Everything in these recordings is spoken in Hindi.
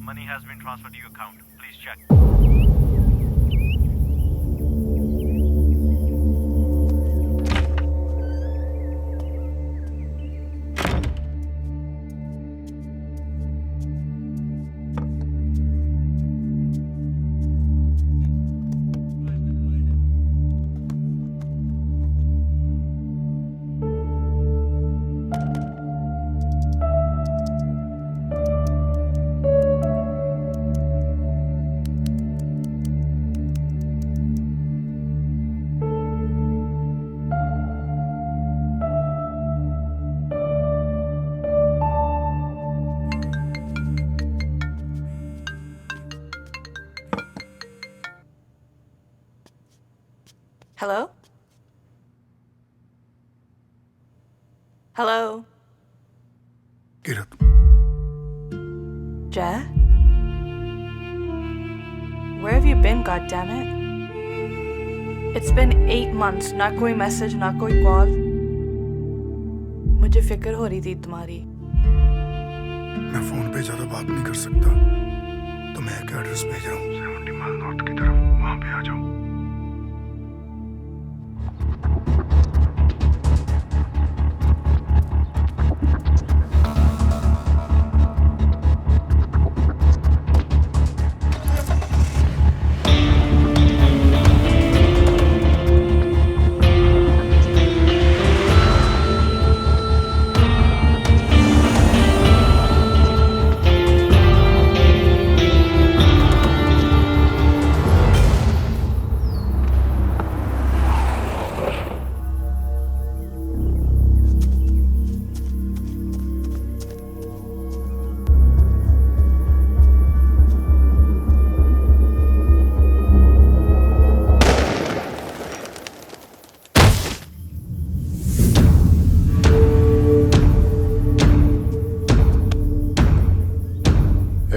Money has been transferred to your account. Please check. Hello? Hello? Kirat, Jay? Where have you been, goddammit? It's been 8 months, ना कोई मैसेज ना कोई कॉल। मुझे फिक्र हो रही थी तुम्हारी। मैं फोन पे ज्यादा बात नहीं कर सकता, तो मैं एक एड्रेस भेज रहा हूँ 70 माइल नॉर्थ की तरफ, वहां पे आ जाओ।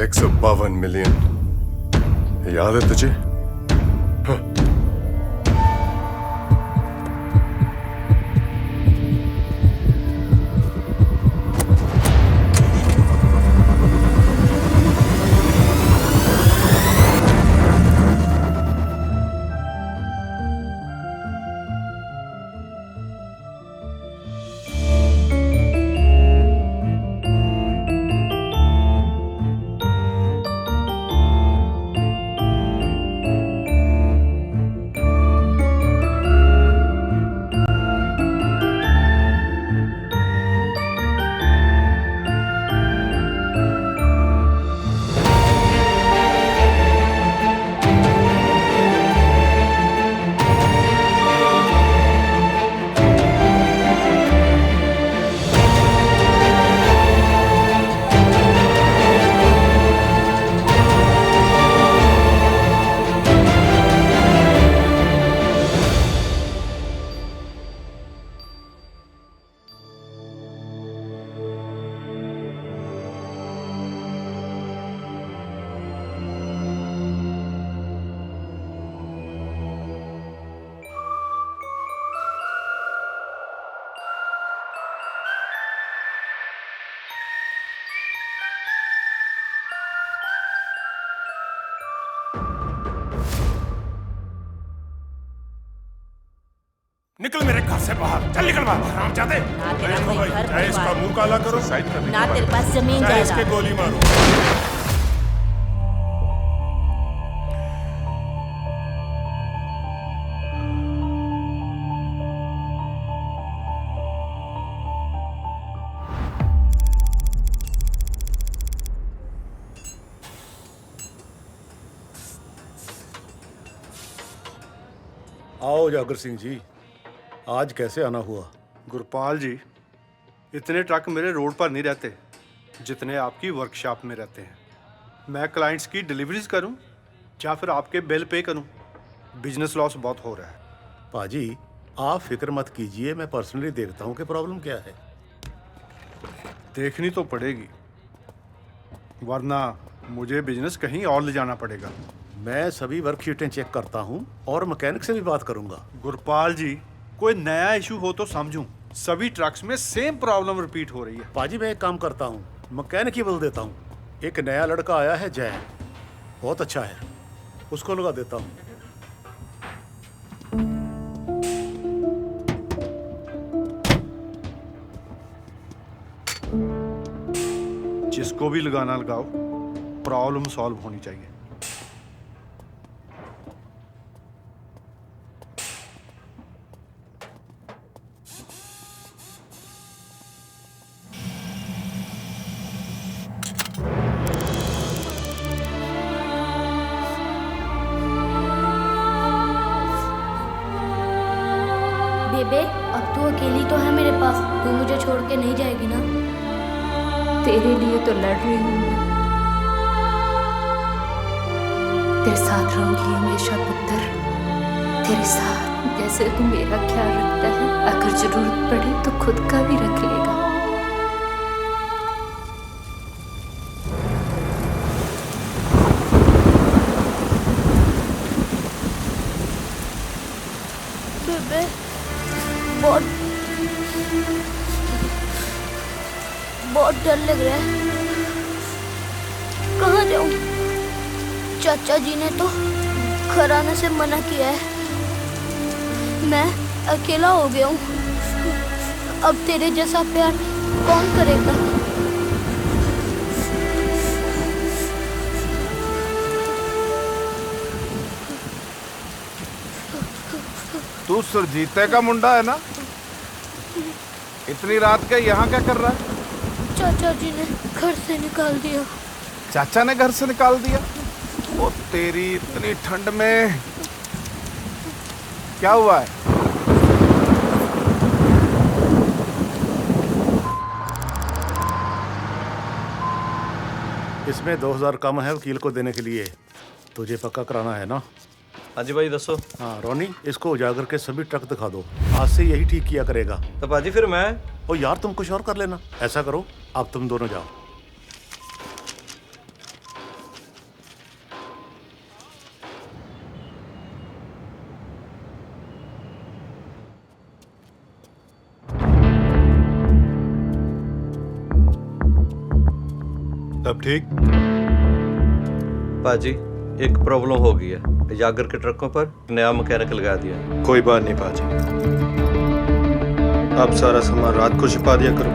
$152 मिलियन याद है तुझे? हाँ। निकल मेरे घर से बाहर, चल निकल बाहर, हरामजादे। ना तेरा कोई घर चाहे इसका मुंह काला करो, ना तेरे पास जमीन चाहे इसके जायदाद। गोली मारो। आओ जागर सिंह जी, आज कैसे आना हुआ? गुरपाल जी, इतने ट्रक मेरे रोड पर नहीं रहते जितने आपकी वर्कशॉप में रहते हैं। मैं क्लाइंट्स की डिलीवरीज करूं या फिर आपके बिल पे करूं, बिजनेस लॉस बहुत हो रहा है। पाजी, आप फिक्र मत कीजिए, मैं पर्सनली देखता हूँ कि प्रॉब्लम क्या है। देखनी तो पड़ेगी, वरना मुझे बिजनेस कहीं और ले जाना पड़ेगा। मैं सभी वर्कशीटें चेक करता हूँ और मैकेनिक से भी बात करूँगा। गुरपाल जी, कोई नया इशू हो तो समझूं, सभी ट्रक्स में सेम प्रॉब्लम रिपीट हो रही है। पाजी, मैं एक काम करता हूँ, मैकेनिक ही बोल देता हूँ। एक नया लड़का आया है जय, बहुत अच्छा है, उसको लगा देता हूँ। जिसको भी लगाना लगाओ, प्रॉब्लम सॉल्व होनी चाहिए। बेबे, अब तू अकेली तो है मेरे पास, तू मुझे छोड़ के नहीं जाएगी ना? तेरे लिए तो लड़ रही हूँ मैं। तेरे साथ रहूंगी हमेशा पुत्र, तेरे साथ। जैसे तू मेरा ख्याल रखता है, अगर जरूरत पड़े तो खुद का भी रख लेगा। बेबे, बहुत डर लग रहा है। कहाँ जाऊँ? चाचा जी ने तो घर आने से मना किया है। मैं अकेला हो गया हूँ। अब तेरे जैसा प्यार कौन करेगा? तू सुरजीते का मुंडा है ना? इतनी रात के यहाँ क्या कर रहा है? चाचा जी ने घर से निकाल दिया। चाचा ने घर से निकाल दिया? ओ तेरी, इतनी ठंड में क्या हुआ है? इसमें 2000 कम है वकील को देने के लिए, तुझे पक्का कराना है ना? हाँ जी भाई दसो। हाँ रोनी, इसको उजागर के सभी ट्रक दिखा दो, आज से यही ठीक किया करेगा। तो पाजी फिर मैं? ओ यार तुम कुछ और कर लेना। ऐसा करो, अब तुम दोनों जाओ। तब ठीक। पाजी एक प्रॉब्लम हो गई है, जागर के ट्रकों पर नया मैकेनिक लगा दिया। कोई बात नहीं पाजी, अब सारा सामान रात को छिपा दिया करो,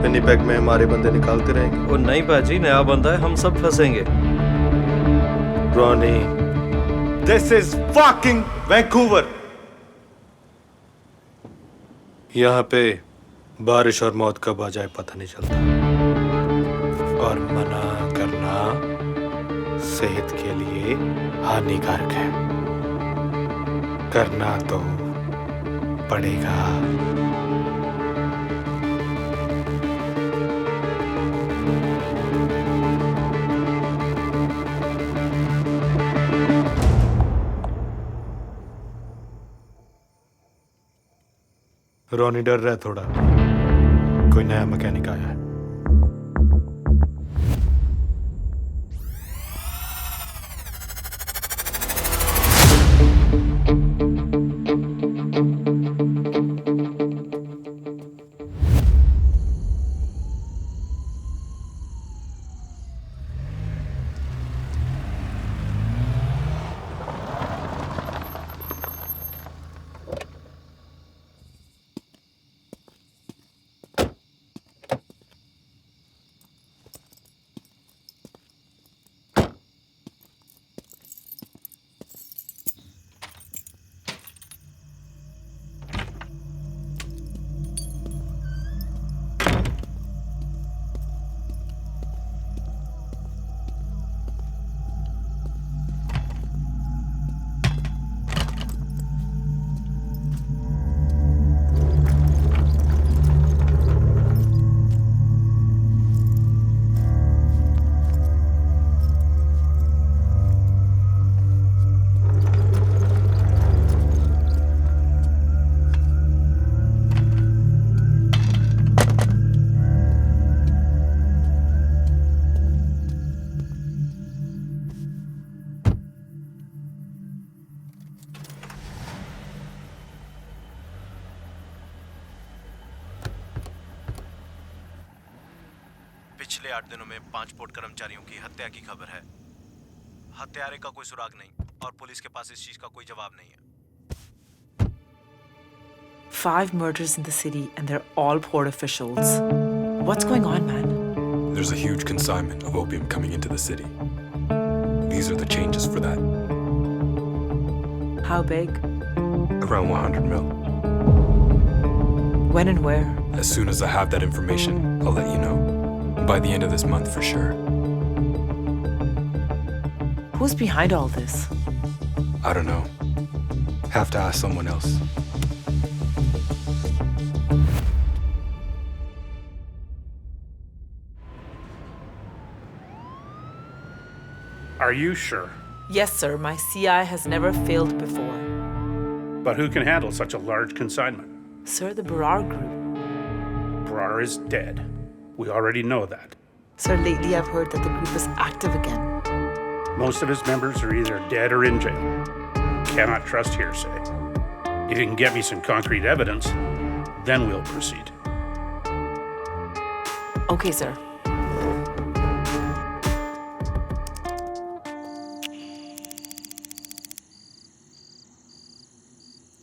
पिनी पैक में हमारे बंदे निकालते रहेंगे। वो नहीं पाजी, नया बंदा है, हम सब फंसेंगे। Ronnie, this is fucking Vancouver. यहाँ पे बारिश और मौत कब आ जाए पता नहीं चलता, और मना करना सेहत के लिए हानिकारक है। करना तो पड़ेगा। रोनी डर रहा है थोड़ा, कोई नया मैकेनिक आया है। पिछले 8 दिनों में 5 पोर्ट कर्मचारियों की हत्या की खबर है। हत्यारे का कोई सुराग नहीं और पुलिस के पास इस चीज का कोई जवाब नहीं है। 5 murders in the city and they're all port officials. What's going on, man? There's a huge consignment of opium coming into the city. These are the changes for that. How big? Around 100 mil. When and where? As soon as I have that information, I'll let you know. By the end of this month, for sure. Who's behind all this? I don't know. Have to ask someone else. Are you sure? Yes, sir. My CI has never failed before. But who can handle such a large consignment? Sir, the Barar Group. Brar is dead. We already know that. Sir, lately I've heard that the group is active again. Most of its members are either dead or in jail. Cannot trust hearsay. If you can get me some concrete evidence, then we'll proceed. Okay, sir.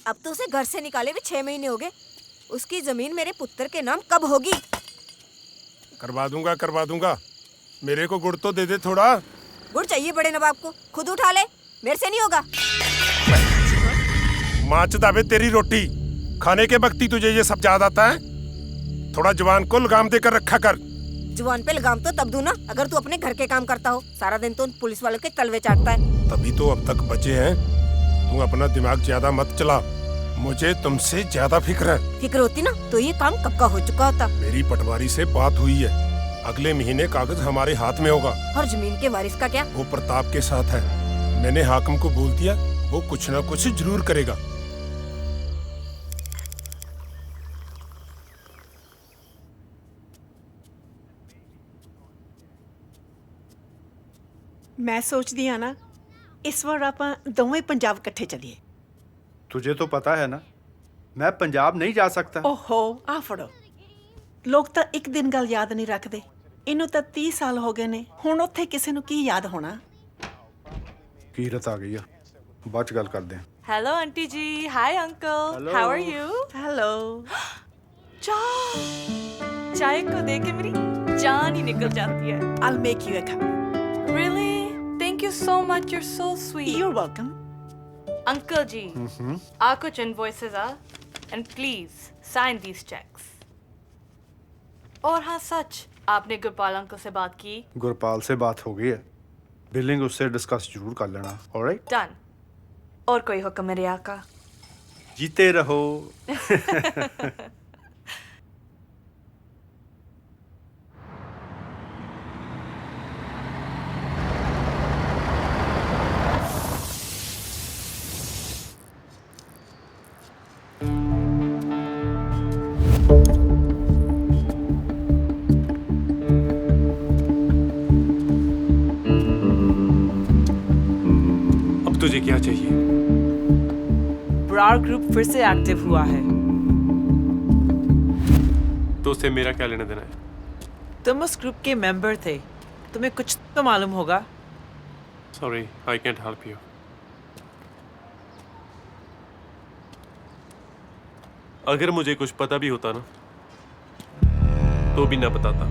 अब तो उसे घर से निकाले भी 6 महीने हो गए। उसकी जमीन मेरे पुत्र के नाम कब होगी? करवा दूंगा। मेरे को गुड़ तो दे दे थोड़ा। गुड़ चाहिए बड़े नवाब को, खुद उठा ले, मेरे से नहीं होगा। माच दावे तेरी रोटी खाने के वक्त ही तुझे ये सब याद आता है? थोड़ा जवान को लगाम देकर रखा कर। जुबान पे लगाम तो तब दूं ना अगर तू अपने घर के काम करता हो। सारा दिन तो उन पुलिस वालों के कलवे चाटता है। तभी तो अब तक बचे हैं। तू अपना दिमाग ज्यादा मत चला, मुझे तुमसे ज्यादा फिक्र है। फिक्र होती ना तो ये काम कब का हो चुका होता। मेरी पटवारी से बात हुई है, अगले महीने कागज हमारे हाथ में होगा। और जमीन के वारिस का क्या? वो प्रताप के साथ है। मैंने हाकिम को बोल दिया, वो कुछ ना कुछ जरूर करेगा। मैं सोचदी हाँ ना इस बार आप दोवें पंजाब इकट्ठे चलिए। तुझे तो पता है ना मैं पंजाब नहीं जा सकता। ओहो आ फड़ो, लोग तो एक दिन गल याद नहीं रखते। इनू तो 30 साल हो गए ने, हुण उत्थे किसे नू की याद होना। कीरत आ गई है, बाद च गल करदे हैं। Hello, Auntie Ji. Hi, Uncle. Hello. How are you? Hello. चाय को देख के मेरी जान ही निकल जाती है। I'll make you a cup. Really? Thank you so much. You're so sweet. You're welcome. Uncle Ji, आ कुछ invoices uh, and please sign these checks. और हाँ सच, आपने गुरपाल अंकल से बात की? गुरपाल से बात हो गई है, बिलिंग उससे डिस्कस जरूर कर लेना। ऑलराइट? Done. और कोई हुक्म मेरे आका? जीते रहो। तुझे क्या चाहिए? बरार ग्रुप फिर से एक्टिव हुआ है। तो उससे मेरा क्या लेना देना है? तुम उस ग्रुप के मेंबर थे, तुम्हें कुछ तो मालूम होगा। Sorry, I can't help you. अगर मुझे कुछ पता भी होता ना तो भी ना बताता।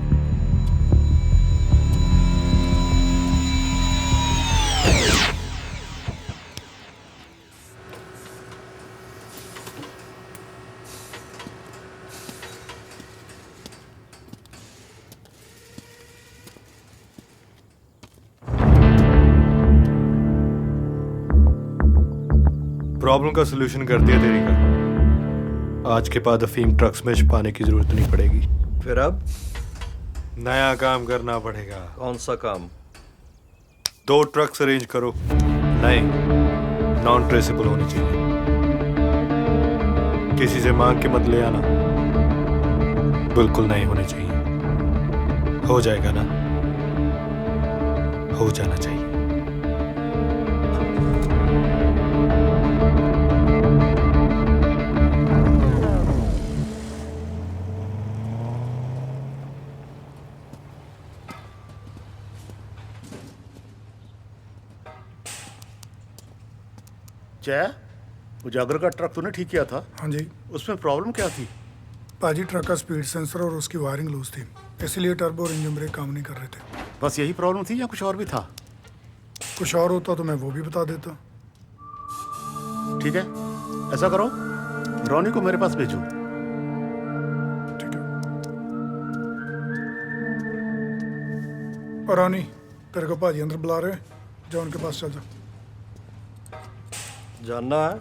प्रॉब्लम का सलूशन कर दिया तेरी का। आज के बाद अफीम ट्रक्स में छुपाने की जरूरत नहीं पड़ेगी। फिर अब नया काम करना पड़ेगा। कौन सा काम? 2 ट्रक्स अरेंज करो, नए नॉन ट्रेसेबल होने चाहिए। किसी से मांग के मत ले आना, बिल्कुल नए होने चाहिए। हो जाएगा ना? हो जाना चाहिए। जय, उजागर का ट्रक तूने ठीक किया था? हाँ जी। उसमें प्रॉब्लम क्या थी? पाजी ट्रक का स्पीड सेंसर और उसकी वायरिंग लूज थी, इसलिए टर्बो और इंजन ब्रेक काम नहीं कर रहे थे। बस यही प्रॉब्लम थी या कुछ और भी था? कुछ और होता तो मैं वो भी बता देता। ठीक है, ऐसा करो, रोनी को मेरे पास भेजो। ठीक है। और रोनी, तेरे को पाजी अंदर बुला रहे हैं, जा उनके पास चल जा। जानना है?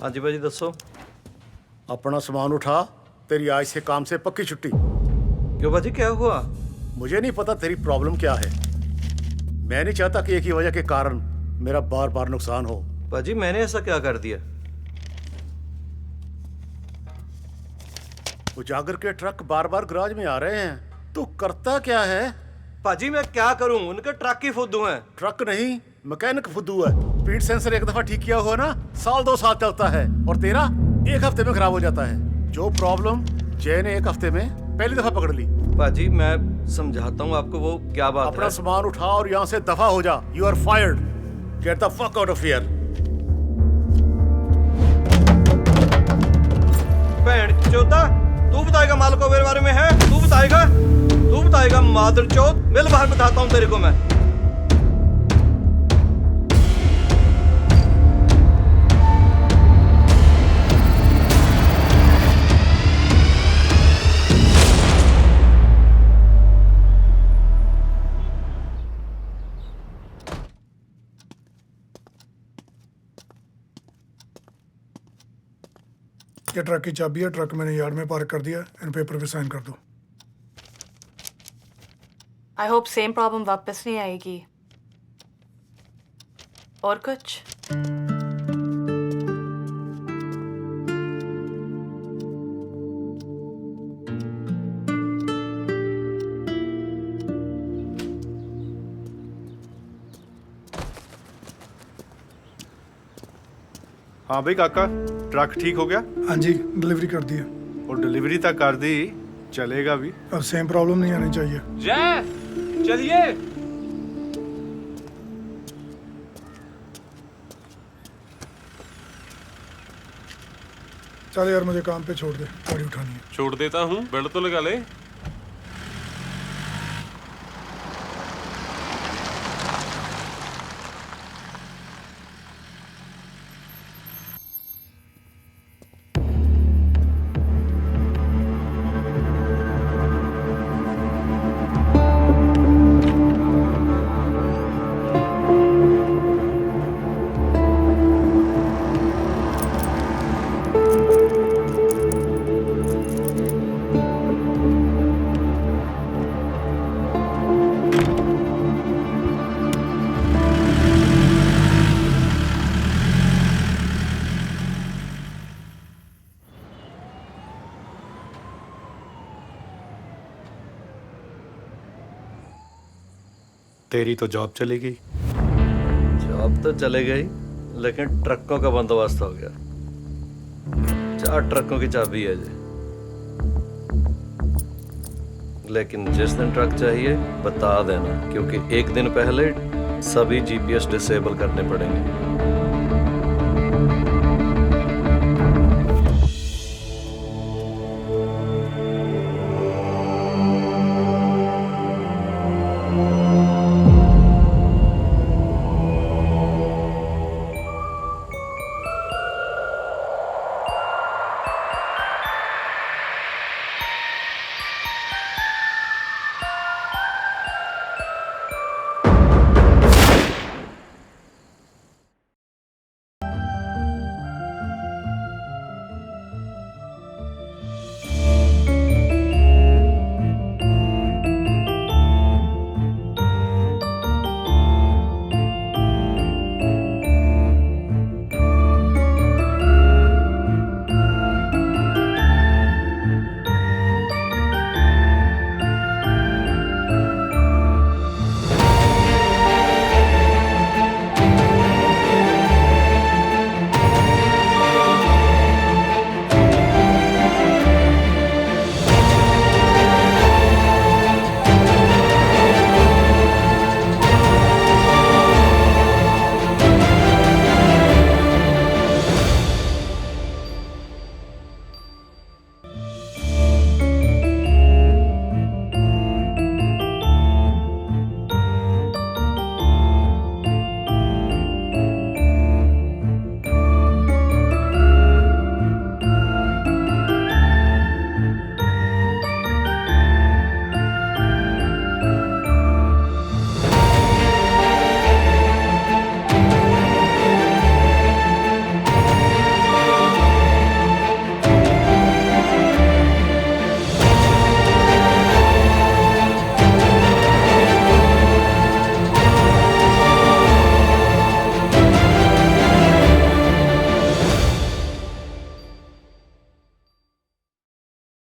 हाँ जी भाजी दसो। अपना सामान उठा, तेरी आज से काम से पक्की छुट्टी। क्यों भाजी, क्या हुआ? मुझे नहीं पता तेरी प्रॉब्लम क्या है। मैं नहीं चाहता कि एक ही वजह के कारण मेरा बार बार नुकसान हो। भाजी मैंने ऐसा क्या कर दिया? उजागर के ट्रक बार बार गराज में आ रहे हैं, तू करता क्या है? भाजी मैं क्या करूं, उनके ट्रक ही फुद्दू हैं। ट्रक नहीं, मैकेनिक फुद्दू है। स्पीड सेंसर एक दफा ठीक किया हुआ ना, साल 2 साल चलता है, और तेरा 1 हफ्ते में खराब हो जाता है। जो प्रॉब्लम जय ने 1 हफ्ते में पहली दफा पकड़ ली। भाजी मैं समझाता हूँ आपको, वो क्या बात अपना है। सामान उठा और यहाँ से दफा हो जा। You are fired. Get the fuck out of here. भैन चौथा, तू बताएगा माल को मेरे बारे में है? तू बताएगा मादर चौथ। मिल बाहर बताता हूँ तेरे को मैं। ये ट्रक की चाबी है, ट्रक मैंने यार्ड में पार्क कर दिया, इन पेपर पे साइन कर दो। आई होप सेम प्रॉब्लम वापस नहीं आएगी। और कुछ? हाँ भाई काका, ट्रक ठीक हो गया? हाँ जी, डिलीवरी कर दी है। और डिलीवरी तक कर दी, चलेगा भी? अब सेम प्रॉब्लम नहीं आनी चाहिए। जय, चलिए। चल यार, मुझे काम पे छोड़ दे, गाड़ी उठानी है। छोड़ देता हूँ, बेल्ट तो लगा ले। तेरी तो जॉब चली गई। जॉब तो चले गई, लेकिन ट्रकों का बंदोबस्त हो गया। 4 ट्रकों की चाबी है जी। लेकिन जिस दिन ट्रक चाहिए बता देना, क्योंकि 1 दिन पहले सभी GPS डिसेबल करने पड़ेंगे।